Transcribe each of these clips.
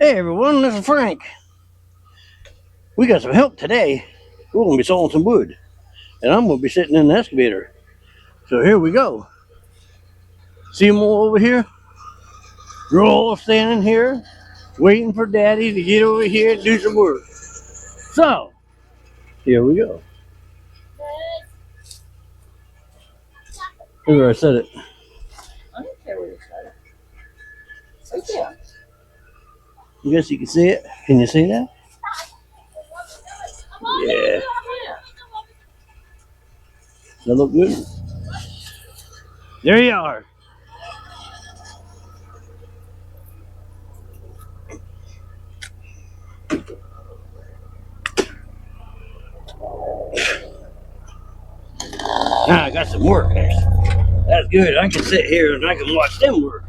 Hey everyone, this is Frank. We got some help today. We're going to be sawing some wood, and I'm going to be sitting in the excavator. So here we go. See them all over here? We're all standing here, waiting for Daddy to get over here and do some work. So, here we go. Here's where I said it. I don't care where you said it. Right there. I guess you can see it. Can you see that? Yeah. That look good. There you are. Now I got some work. That's good. I can sit here and I can watch them work.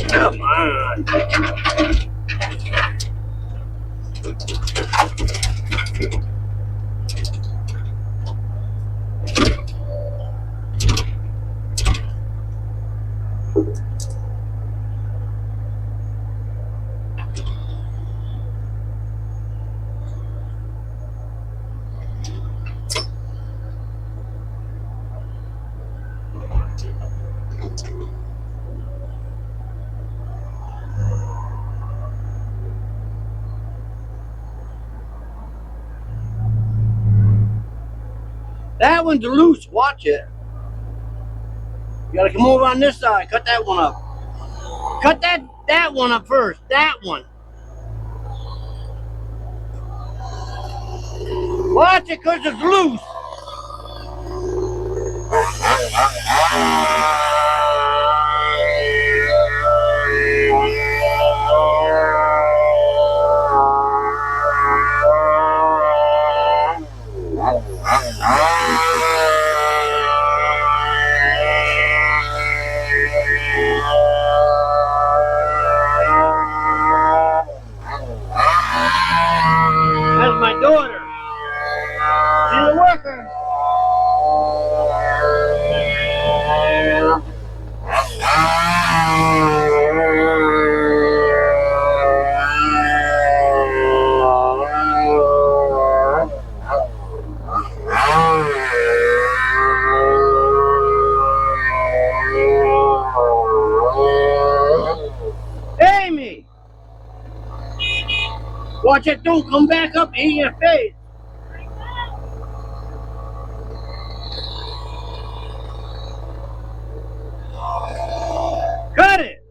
Come on. That one's loose. Watch it. You gotta come over on this side. Cut that one up. Cut that one up first. That one. Watch it, cause it's loose. That's my daughter. She's a worker. Amy! Watch it, don't come back up in your face. Cut it!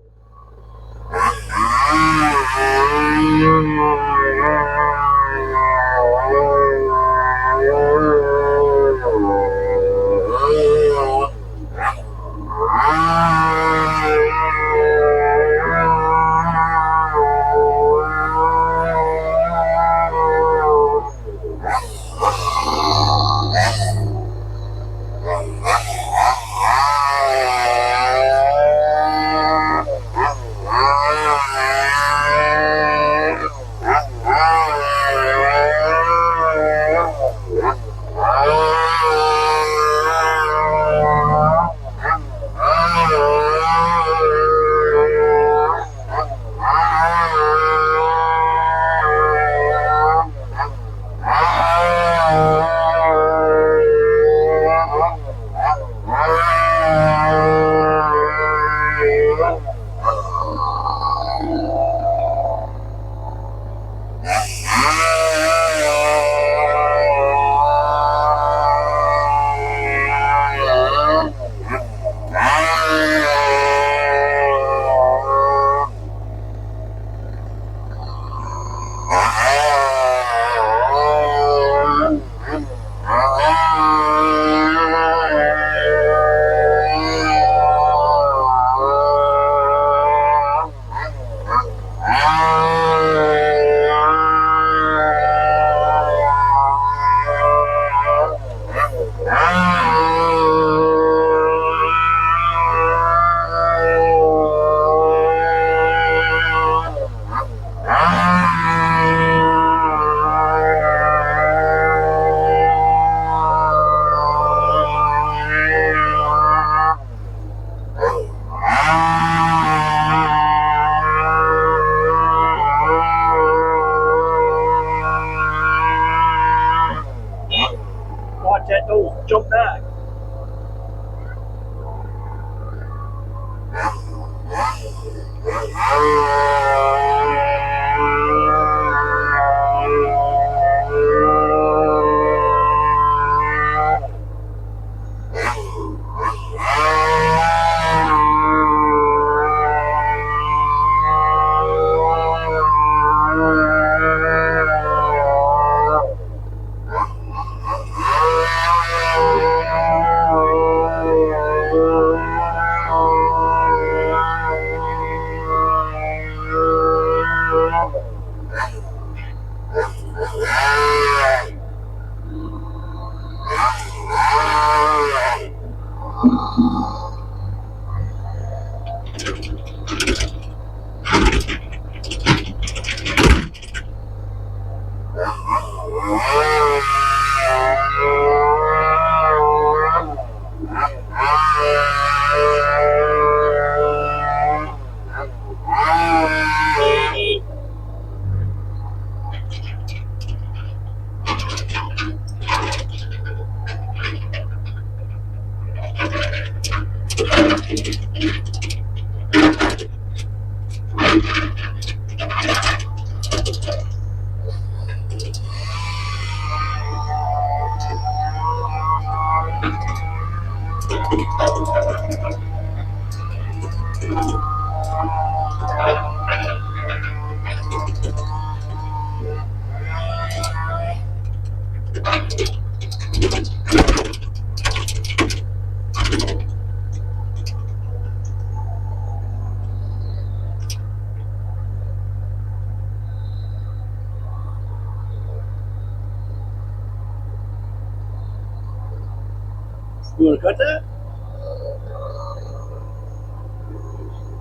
You want to cut that?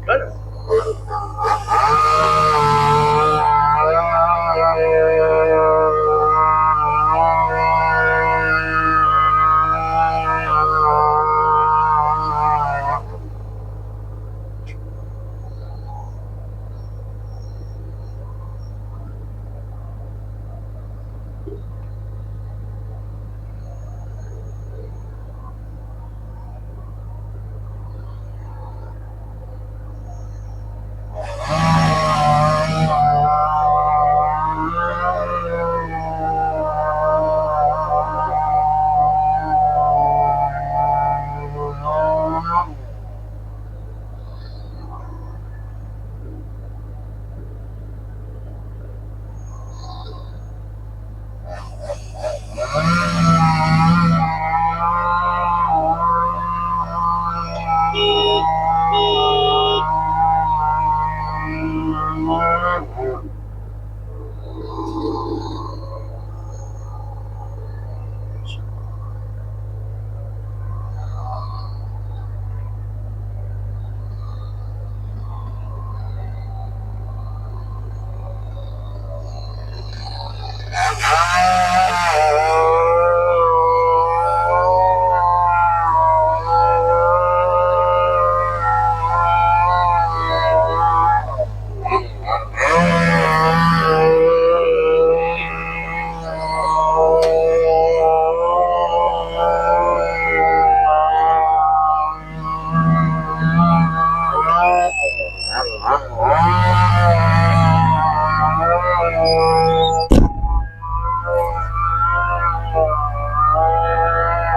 Cut it.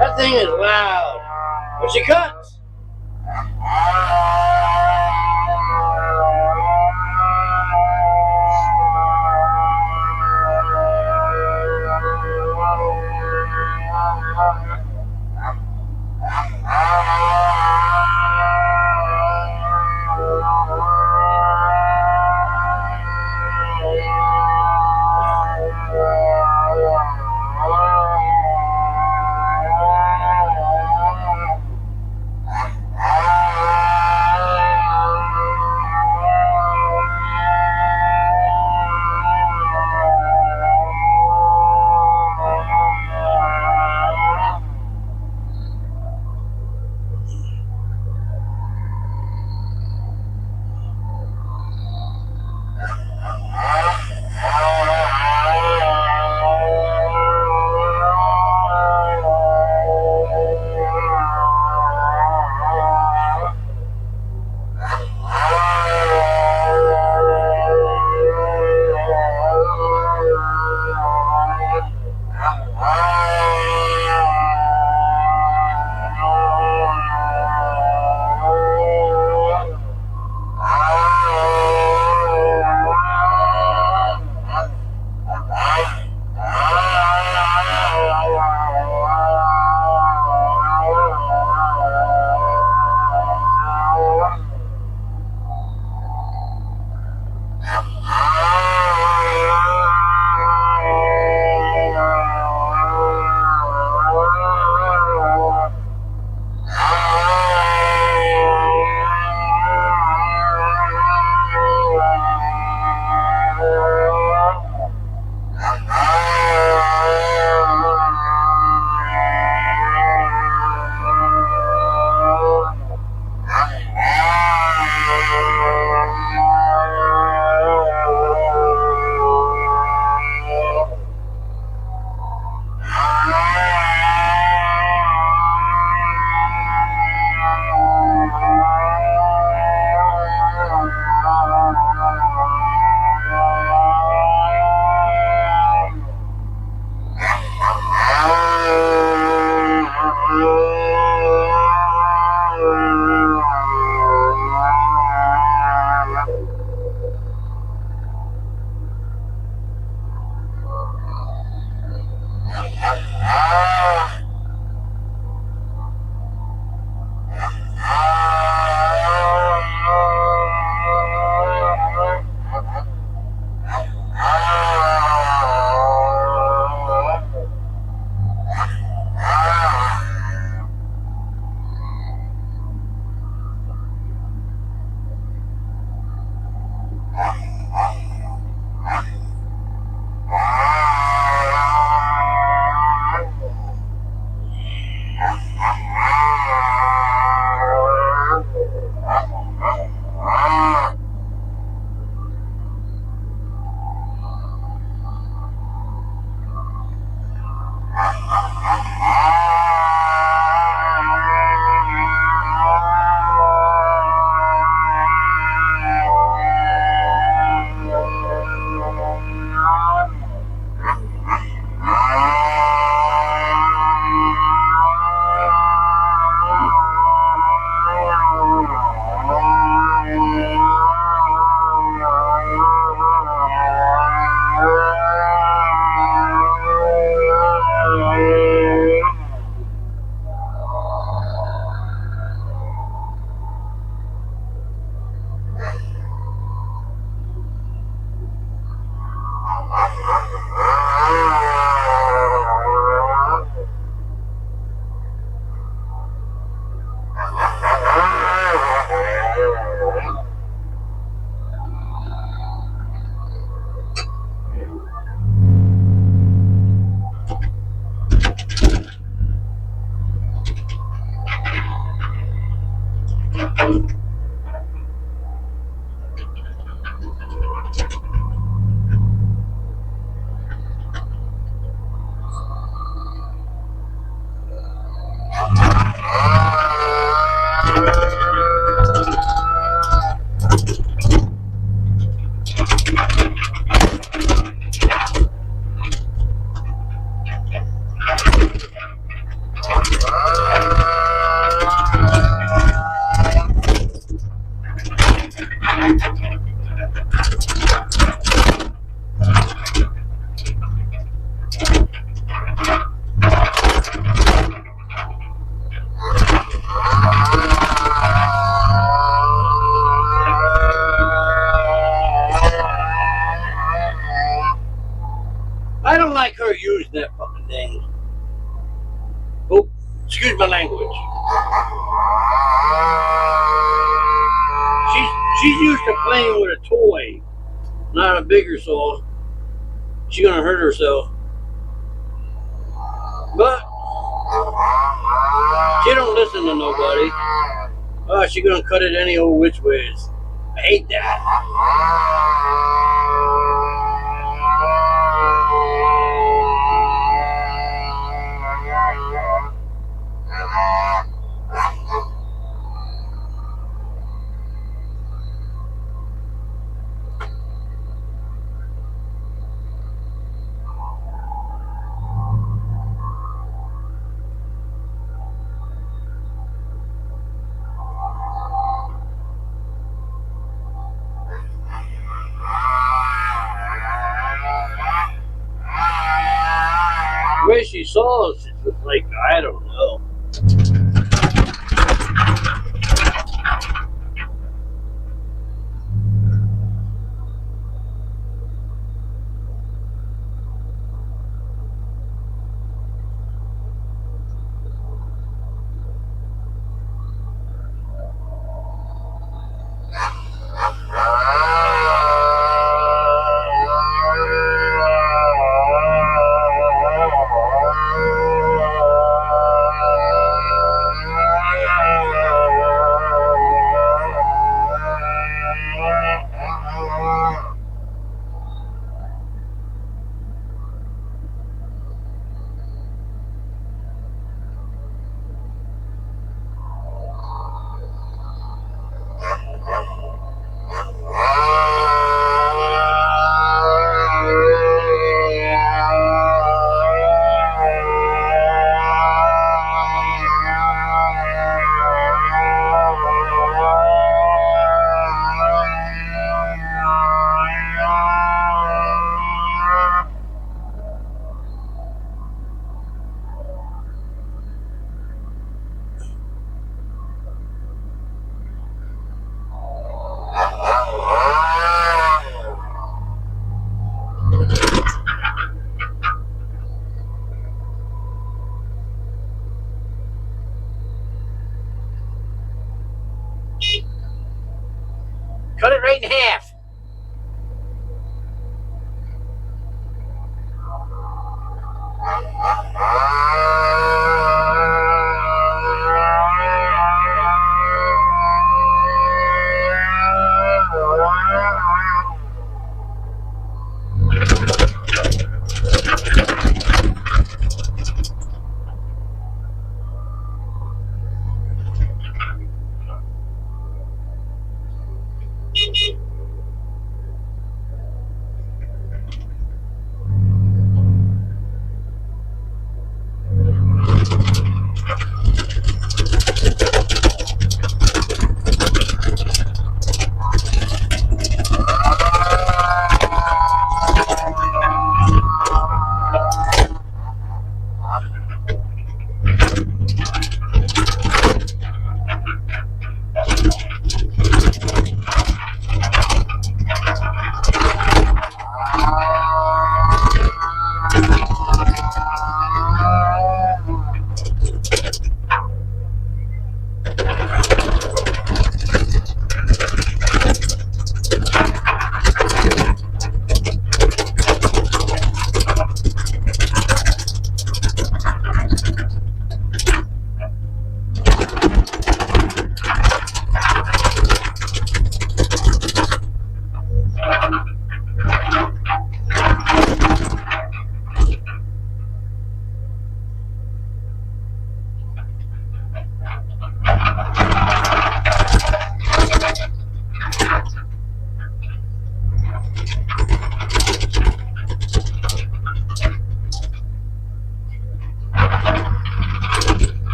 That thing is loud. But she cuts. I don't like her using that fucking thing. Oh, excuse my language. She's used to playing with a toy, not a bigger saw. She's gonna hurt herself. But she don't listen to nobody. She's gonna cut it any old which ways. I hate that. The way she saw us, it's just like, I don't know. Cut it right in half.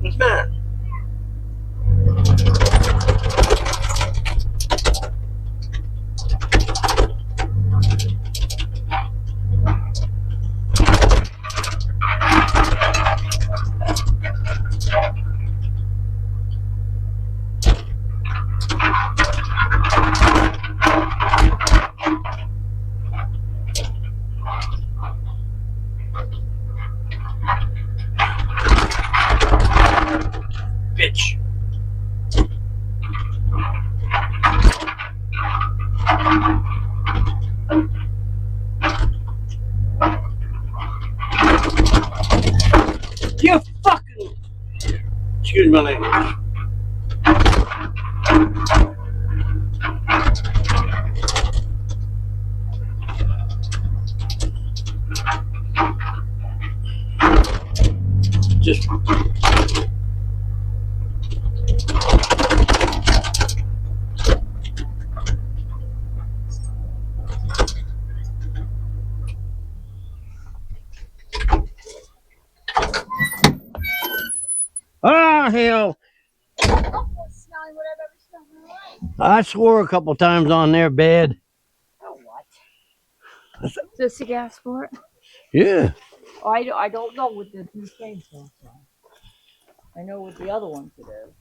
What's that? Bitch. You fucking. Excuse my language. Just. Ah, hell. Smelling what I've ever smelled in my life. I swore a couple times on their bed. Oh, what? Is this a gas for it? Yeah. Oh, I don't know what the new chainsaw is. I know what the other ones it is.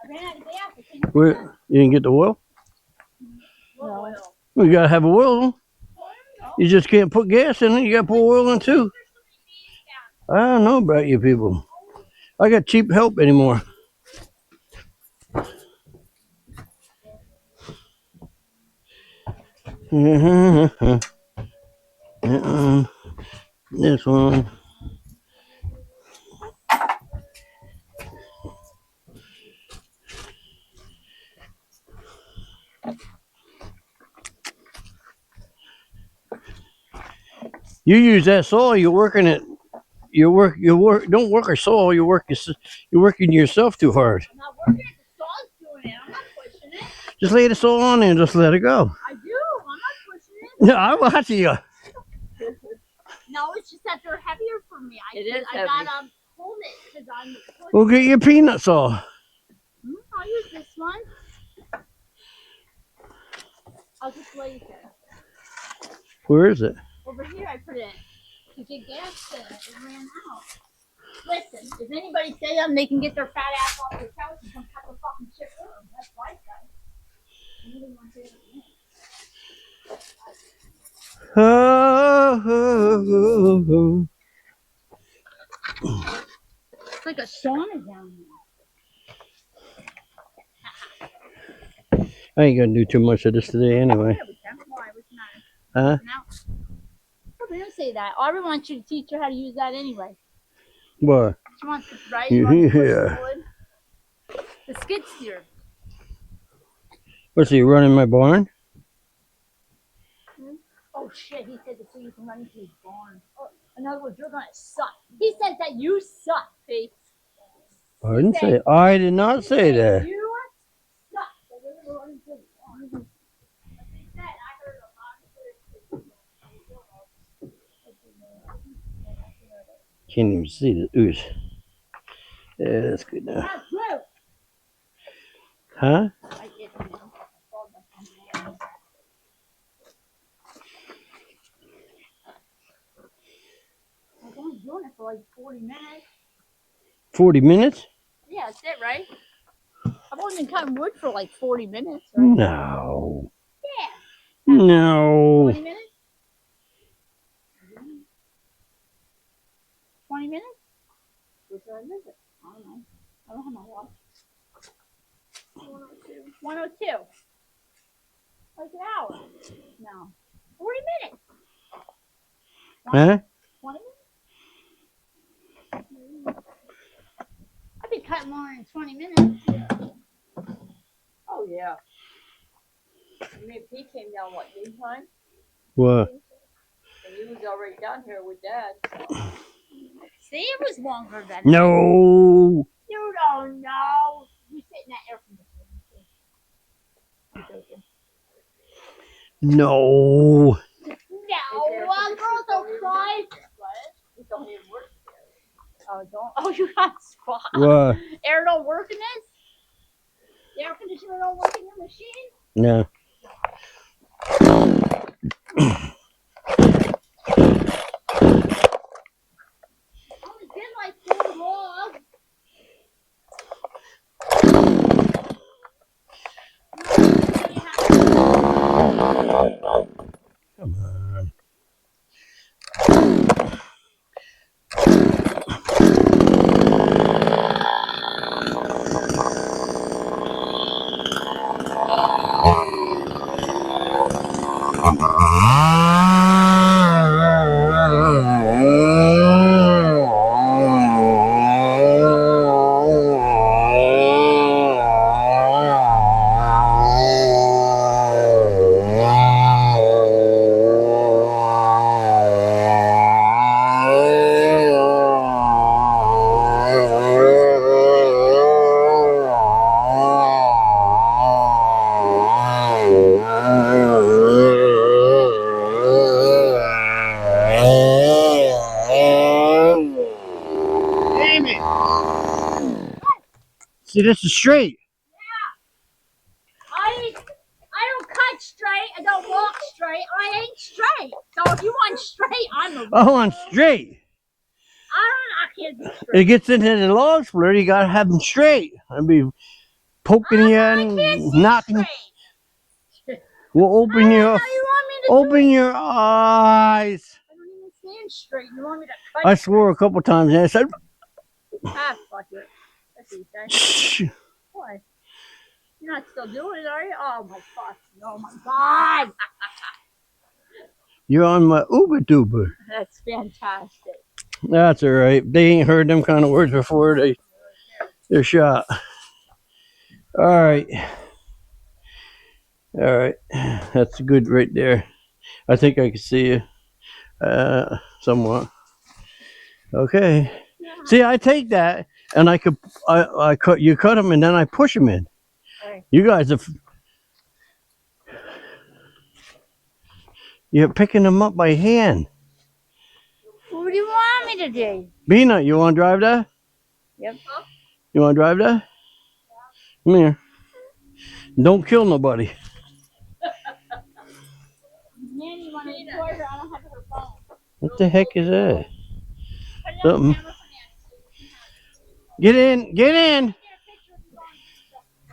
I ran out of gas. Where, you didn't get the oil? No. Well, you gotta have oil. You just can't put gas in it. You gotta put oil in too. I don't know about you people. I got cheap help anymore. This one. You use that saw. You're working it. You work. Don't work a saw. You're working yourself too hard. I'm not working it. The saw's doing it. I'm not pushing it. Just lay the saw on there and just let it go. I do. I'm not pushing it. No, I'm watching you. No, it's just that they're heavier for me. I gotta hold it because I'm. Well, get your peanut saw. I'll use this one. I'll just lay it there. Where is it? Over here, I put it to get gas in it. It ran out. Listen, if anybody say them, they can get their fat ass off the couch and come cut the fucking shit for them. That's my side. Nobody wants to hear me. It's like a sauna down here. I ain't gonna do too much of this today anyway. Yeah, we can. Why? What's the Huh? matter? No. We don't say that. Aubrey wants you to teach her how to use that anyway. What? She wants to, right? You want to push Yeah. the wood? The skid steer. What's he running my barn? Oh shit, he said so you can run into his barn. Oh, in other words, you're gonna suck. He says that you suck, Faith. I didn't say. I did not say that. You suck. That you're gonna run into his barn. Like he said, I heard a lot of Can't even see the ooze. Yeah, that's good now. That's true. Huh? I get it now. I was only doing it for like 40 minutes. 40 minutes? Yeah, that's it, right? I've only been cutting wood for like 40 minutes, right? No. Yeah. No. 20 minutes? 20 minutes? Where should I visit? I don't know. I don't have my watch. 102. 102. Like an hour. No. 40 minutes. Huh? 20 minutes? I've been cutting more than 20 minutes. Yeah. I mean, if he came down, what, noontime? What? And you was already down here with Dad. So. See, it was longer than that. No. You don't know. You sit in that air conditioner. I'm joking. No. No, girls don't cry. It don't even work there. Oh, don't. Oh, you got squat. What? Air don't work in this? The air conditioner don't work in your machine? No. Only did like 4 logs. Come on. Damn it. See, this is straight. I don't cut straight. I don't walk straight. I ain't straight. So if you want straight, I'm a. Oh, I'm straight. I can't be straight. It gets into the log splitter, you gotta have them straight. I'd be poking you and knocking. We'll open your your eyes. I don't even stand straight. You want me to cut? I swore a couple times and I said, Ah, fuck it. That's what you say. shh. What? You're not still doing it, are you? Oh my fuck. Oh my god. You're on my Uber Duber. That's fantastic. That's all right. They ain't heard them kind of words before they're shot. All right. All right. That's good right there. I think I can see you somewhat. Okay. Yeah. See, I take that and I cut you cut them and then I push them in. Right. You guys are you're picking them up by hand. What do you want me to do? Beanut, you want to drive that? Yep. You want to drive that? Come here. Don't kill nobody. Nanny wanted to record her. I don't have her phone. What the heck is that? Put it on Something. the camera for Nanny. Get in. Get in.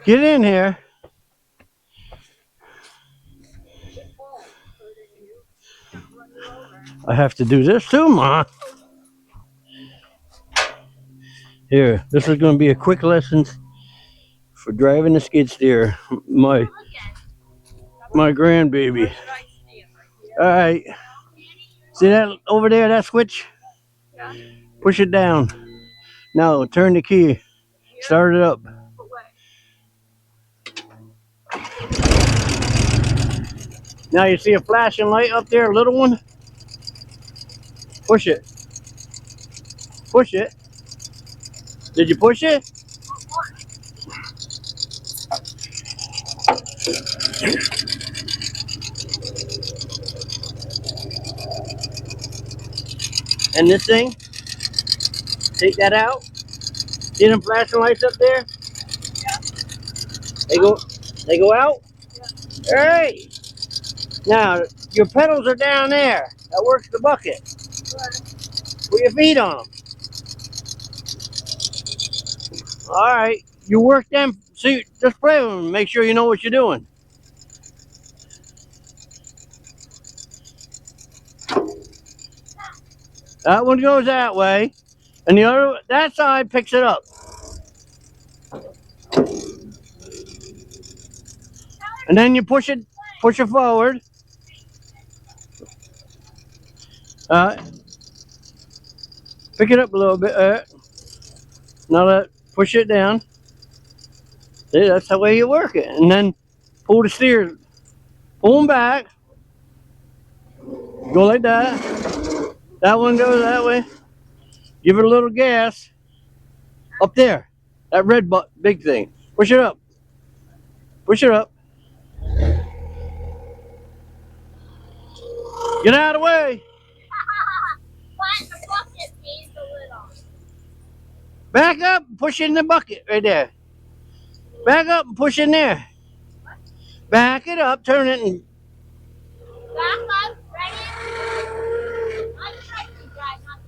Get in here. I have to do this too, Ma. Here, this is going to be a quick lesson for driving the skid steer. My grandbaby. All right. See that over there, that switch? Yeah. Push it down. Now turn the key. Start it up. Now you see a flashing light up there, a little one? Push it. Push it. Did you push it? And this thing? Take that out. See them flashing lights up there? Yeah. They go out? Yeah. All right. Now, your pedals are down there. That works the bucket. Put your feet on them. All right. You work them. See, just play with them. Make sure you know what you're doing. That one goes that way. And the other, that side picks it up. And then you push it forward. Pick it up a little bit. Now push it down. See, that's the way you work it. And then pull the steers, pull them back, go like that. That one goes that way. Give it a little gas. Up there, that red big thing. Push it up. Push it up. Get out of the way. Put the bucket needs the lid on. Back up and push it in the bucket right there. Back up and push in there. Back it up, turn it, and Back up, ready? I'm trying to drive, not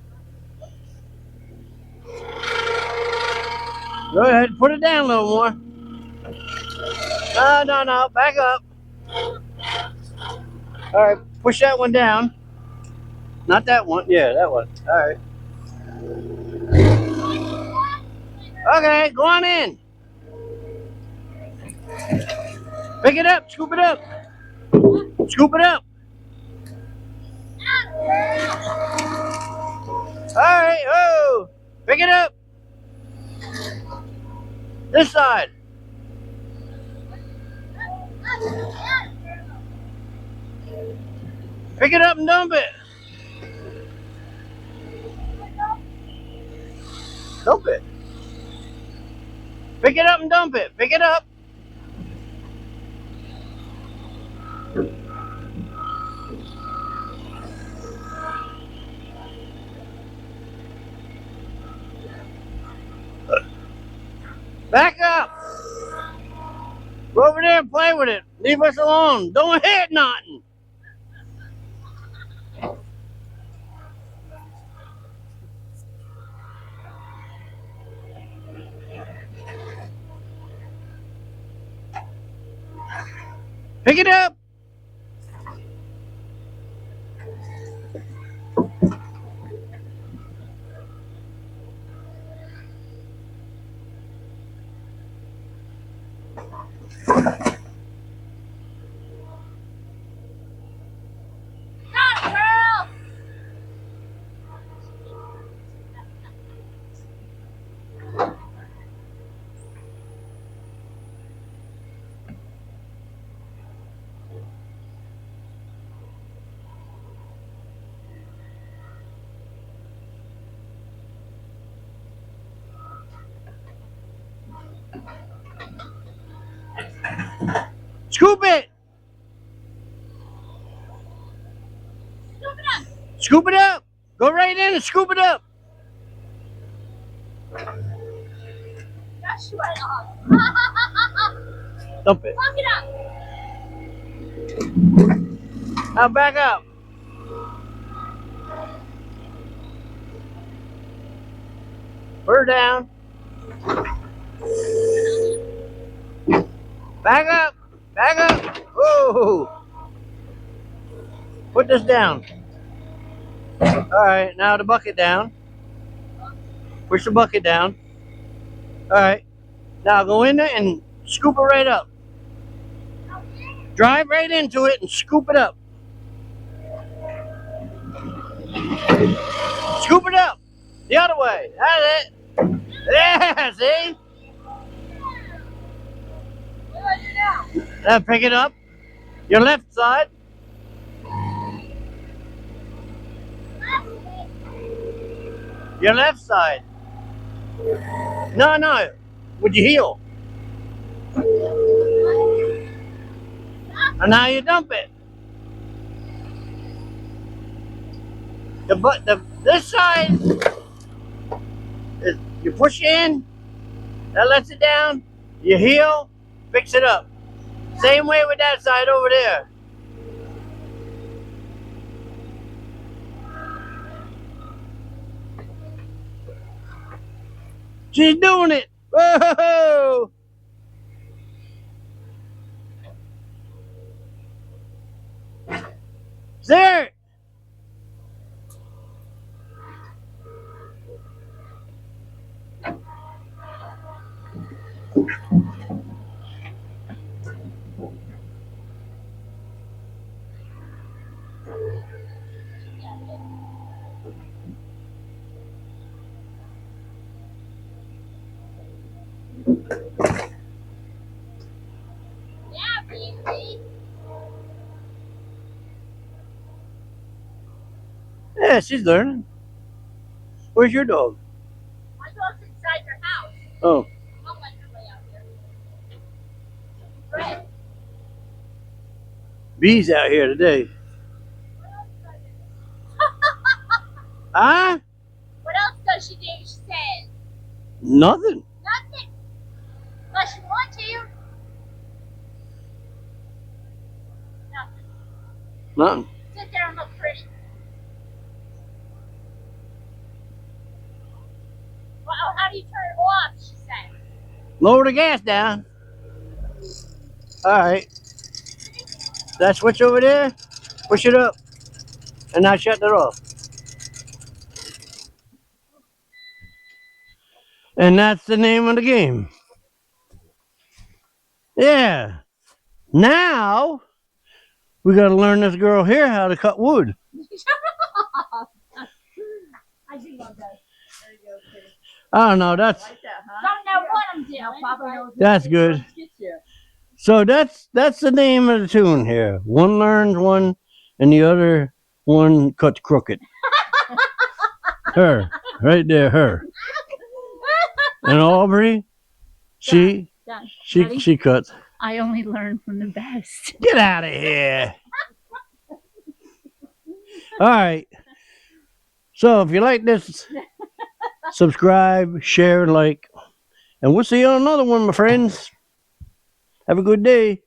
go ahead. Put it down a little more. No. Back up. All right, push that one down. Not that one. Yeah, that one. All right. Okay, go on in. Pick it up. Scoop it up. Scoop it up. All right. Oh, pick it up. This side. Pick it up and dump it. Dump it. Pick it up and dump it. Pick it up. Back up. Go over there and play with it. Leave us alone. Don't hit nothing. Pick it up. Stop, girl! Scoop it. Scoop it up! Scoop it up. Go right in and scoop it up. Just went off. Dump it. Fuck it up! Now back up. Put her down. Back up. Back up. Whoa. Put this down. All right, now the bucket down. Push the bucket down. All right. Now go in there and scoop it right up. Drive right into it and scoop it up. Scoop it up. The other way. That's it. Yeah, see? What do I do now? Now pick it up. Your left side. Your left side. No. With your heel. And now you dump it. This side is you push in, that lets it down. You heel, fix it up. Same way with that side over there. She's doing it. Whoa! There. See? Yeah, she's learning. Where's your dog? My dog's inside your house. Oh, I'll let her lay out here. Fred, Bee's out here today. what else does it? Huh? What else does she do? She says Nothing. nothing. Unless you want to. Nothing. Nothing. Sit there and look pretty. Well, how do you turn it off? She said. Lower the gas down. All right. That switch over there, push it up, and now shut it off. And that's the name of the game. Yeah. Now we got to learn this girl here how to cut wood. I do love that. There you go, kid. I don't know. That's Like that, huh? Don't know what I'm doing. Now Papa knows That's what good. to get you. so. That's the name of the tune here. One learns one, and the other one cuts crooked. Her, right there, her. And Aubrey, she Done. she cuts. I only learn from the best. Get out of here. All right. So if you like this, subscribe, share, like, and we'll see you on another one, my friends. Have a good day.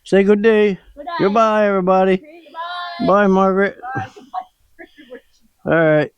Say good day. Good night. Goodbye, everybody. Goodbye. Bye, Margaret. Bye. All right.